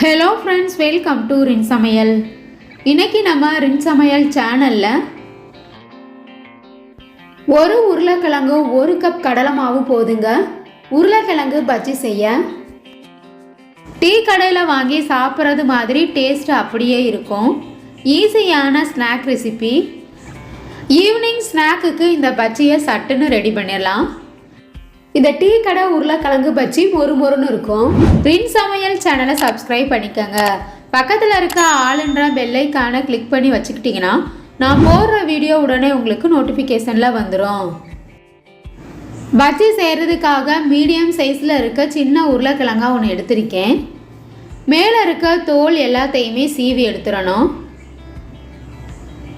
Hello friends, welcome to சமையல். இன்னைக்கு நம்ம சமையல் சேனலில் ஒரு உருளைக்கிழங்கு 1 கப் கடலை மாவு போதுங்க உருளைக்கிழங்கு பஜ்ஜி செய்ய. டீ கடையில் வாங்கி சாப்பிட்றது மாதிரி டேஸ்ட் அப்படியே இருக்கும். ஈஸியான ஸ்நாக் ரெசிபி. ஈவினிங் ஸ்நாக்குக்கு இந்த பஜ்ஜியை சட்டுன்னு ரெடி பண்ணிடலாம். இந்த டீ கடை உருளைக்கிழங்கு பஜ்ஜி மொறுமொறுன்னு இருக்கும். சமையல் சேனலை சப்ஸ்கிரைப் பண்ணிக்கோங்க. பக்கத்தில் இருக்க ஆளுன்ற பெல்லைக்கான கிளிக் பண்ணி வச்சுக்கிட்டிங்கன்னா நான் போடுற வீடியோ உடனே உங்களுக்கு நோட்டிஃபிகேஷனில் வந்துடும். பஜ்ஜி செய்கிறதுக்காக மீடியம் சைஸில் இருக்க சின்ன உருளைக்கிழங்கா ஒன்று எடுத்திருக்கேன். மேலே இருக்க தோல் எல்லாத்தையுமே சீவி எடுத்துடணும்.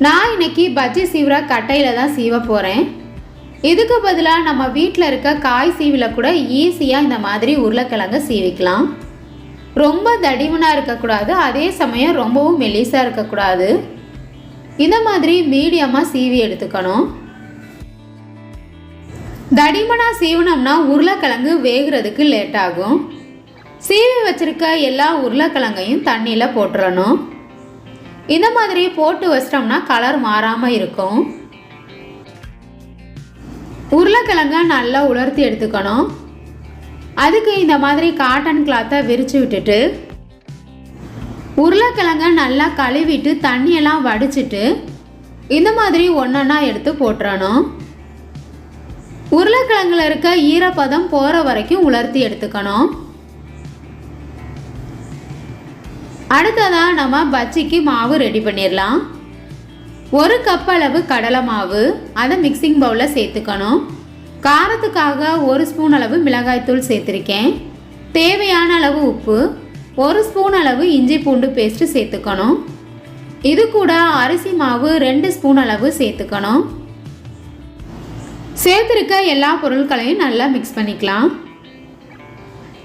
நான் இன்னைக்கு பஜ்ஜி சீவுற கட்டையில் தான் சீவ போகிறேன். இதுக்கு பதிலாக நம்ம வீட்டில் இருக்க காய் சீவியில் கூட ஈஸியாக இந்த மாதிரி உருளைக்கிழங்கு சீவிக்கலாம். ரொம்ப தடிமனாக இருக்கக்கூடாது, அதே சமயம் ரொம்பவும் மெலிசாக இருக்கக்கூடாது. இந்த மாதிரி மீடியமாக சீவி எடுத்துக்கணும். தடிமனாக சீவினோம்னா உருளைக்கிழங்கு வேகிறதுக்கு லேட் ஆகும். சீவி வச்சுருக்க எல்லா உருளைக்கிழங்கையும் தண்ணியில் போட்டுறணும். இந்த மாதிரி போட்டு வச்சிட்டோம்னா கலர் மாறாமல் இருக்கும். உருளைக்கிழங்க நல்லா உலர்த்தி எடுத்துக்கணும். அதுக்கு இந்த மாதிரி காட்டன் கிளாத்தை விரித்து விட்டுட்டு உருளைக்கிழங்க நல்லா கழுவிட்டு தண்ணியெல்லாம் வடிச்சிட்டு இந்த மாதிரி ஒன்றொன்னா எடுத்து போட்டுறணும். உருளைக்கிழங்குல இருக்க ஈரப்பதம் போகிற வரைக்கும் உலர்த்தி எடுத்துக்கணும். அடுத்ததாக நம்ம பஜ்ஜிக்கு மாவு ரெடி பண்ணிடலாம். 1 கப் அளவு கடலை மாவு, அதை மிக்சிங் பவுலில் சேர்த்துக்கணும். காரத்துக்காக 1 ஸ்பூன் அளவு மிளகாய்த்தூள் சேர்த்துருக்கேன். தேவையான அளவு உப்பு, 1 ஸ்பூன் அளவு இஞ்சி பூண்டு பேஸ்ட்டு சேர்த்துக்கணும். இது கூட அரிசி மாவு 2 ஸ்பூன் அளவு சேர்த்துக்கணும். சேர்த்துருக்க எல்லா பொருட்களையும் நல்லா மிக்ஸ் பண்ணிக்கலாம்.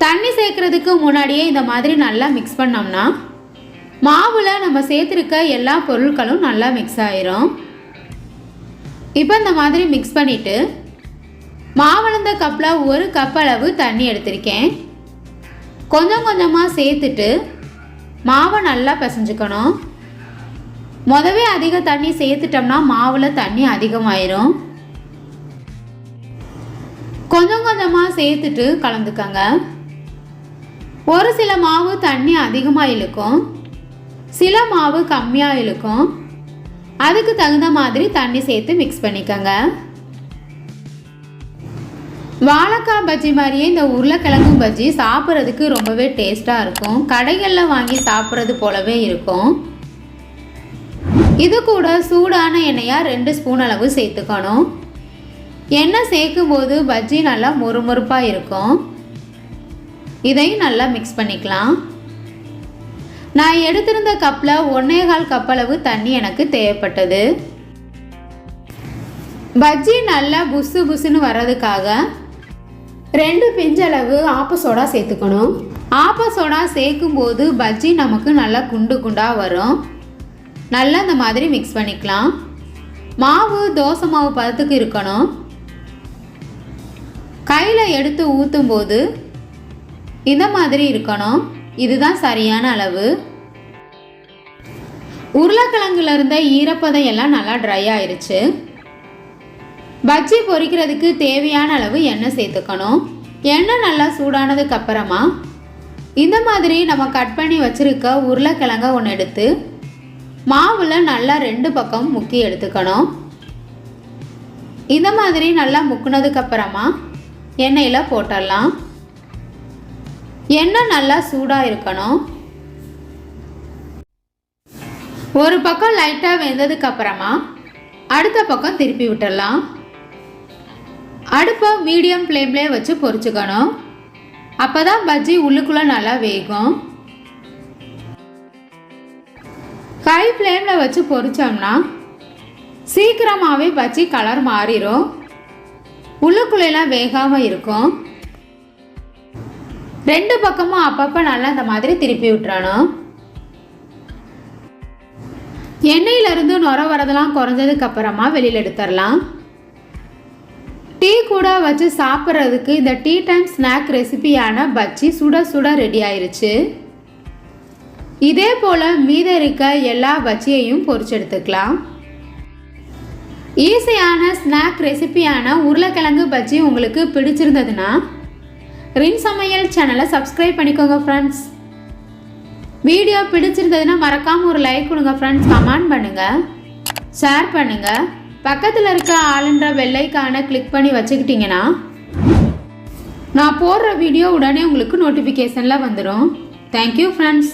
தண்ணி சேர்க்குறதுக்கு முன்னாடியே இந்த மாதிரி நல்லா மிக்ஸ் பண்ணோம்னா மாவில் நம்ம சேர்த்துருக்க எல்லா பொருட்களும் நல்லா மிக்ஸ் ஆயிரும். இப்போ இந்த மாதிரி மிக்ஸ் பண்ணிவிட்டு மாவளந்த கப்பில் 1 கப் அளவு தண்ணி எடுத்திருக்கேன். கொஞ்சம் கொஞ்சமாக சேர்த்துட்டு மாவை நல்லா பிசைஞ்சுக்கணும். முதவே அதிக தண்ணி சேர்த்துட்டோம்னா மாவில் தண்ணி அதிகமாயிரும். கொஞ்சம் கொஞ்சமாக சேர்த்துட்டு கலந்துக்கங்க. ஒரு சில மாவு தண்ணி அதிகமாக இழுக்கும், சில மாவு கம்மியாக இழுக்கும். அதுக்கு தகுந்த மாதிரி தண்ணி சேர்த்து மிக்ஸ் பண்ணிக்கோங்க. வாழைக்காய் பஜ்ஜி மாதிரியே இந்த உருளைக்கிழங்கு பஜ்ஜி சாப்பிட்றதுக்கு ரொம்பவே டேஸ்ட்டாக இருக்கும். கடைகளில் வாங்கி சாப்பிட்றது போலவே இருக்கும். இது கூட சூடான எண்ணெயாக 2 ஸ்பூன் அளவு சேர்த்துக்கணும். எண்ணெய் சேர்க்கும் போது பஜ்ஜி நல்லா மொறுமொறுப்பாக இருக்கும். இதையும் நல்லா மிக்ஸ் பண்ணிக்கலாம். நான் எடுத்திருந்த கப்பில் 1.25 கப் அளவு தண்ணி எனக்கு தேவைப்பட்டது. பஜ்ஜி நல்லா புசு புசுன்னு வர்றதுக்காக 2 பிஞ்சளவு ஆப்பசோடா சேர்த்துக்கணும். ஆப்பசோடா சேர்க்கும் போது பஜ்ஜி நமக்கு நல்லா குண்டு குண்டாக வரும். நல்லா இந்த மாதிரி மிக்ஸ் பண்ணிக்கலாம். மாவு தோசை மாவு பதத்துக்கு இருக்கணும். கையில் எடுத்து ஊற்றும் போது இந்த மாதிரி இருக்கணும். இதுதான் சரியான அளவு. உருளைக்கிழங்குல இருந்த ஈரப்பதம் எல்லாம் நல்லா ட்ரை ஆயிருச்சு. பஜ்ஜி பொரிக்கிறதுக்கு தேவையான அளவு எண்ணெய் சேர்த்துக்கணும். எண்ணெய் நல்லா சூடானதுக்கு அப்புறமா இந்த மாதிரி நம்ம கட் பண்ணி வச்சிருக்க உருளைக்கிழங்க ஒன்று எடுத்து மாவில் நல்லா 2 பக்கம் முக்கி எடுத்துக்கணும். இந்த மாதிரி நல்லா முக்குனதுக்கு அப்புறமா எண்ணெயில் போட்டுடலாம். எண்ணெய் நல்லா சூடாக இருக்கணும். ஒரு பக்கம் லைட்டாக வெந்ததுக்கு அப்புறமா அடுத்த பக்கம் திருப்பி விட்டுடலாம். அடுப்பை மீடியம் ஃப்ளேம்லேயே வச்சு பொரிச்சுக்கணும். அப்போ தான் பஜ்ஜி உள்ளுக்குள்ளே நல்லா வேகும். ஹை ஃப்ளேமில் வச்சு பொரிச்சோம்னா சீக்கிரமாகவே பஜ்ஜி கலர் மாறிடும். உள்ளுக்குள்ளெல்லாம் வேகாமல் இருக்கும். 2 பக்கமும் அப்பப்போ நல்லா இந்த மாதிரி திருப்பி விட்டுறணும். எண்ணெயிலிருந்து நுர வரதெல்லாம் குறைஞ்சதுக்கு அப்புறமா வெளியில் எடுத்துடலாம். டீ கூட வச்சு சாப்பிட்றதுக்கு இந்த டீ டைம் ஸ்நாக் ரெசிபியான பஜ்ஜி சுட சுட ரெடி ஆயிருச்சு. இதே போல் மீத இருக்க எல்லா பஜ்ஜியையும் பொரிச்செடுத்துக்கலாம். ஈஸியான ஸ்நாக் ரெசிபியான உருளைக்கிழங்கு பஜ்ஜி உங்களுக்கு பிடிச்சிருந்ததுன்னா சமையல் சேனலை சப்ஸ்கிரைப் பண்ணிக்கோங்க ஃப்ரெண்ட்ஸ். வீடியோ பிடிச்சிருந்ததுன்னா மறக்காமல் ஒரு லைக் கொடுங்க ஃப்ரெண்ட்ஸ். கமெண்ட் பண்ணுங்கள், ஷேர் பண்ணுங்கள். பக்கத்தில் இருக்க ஆளுன்ற பெல்லைக்கான கிளிக் பண்ணி வச்சுக்கிட்டிங்கன்னா நான் போடுற வீடியோ உடனே உங்களுக்கு நோட்டிஃபிகேஷனில் வந்துடும். Thank you friends.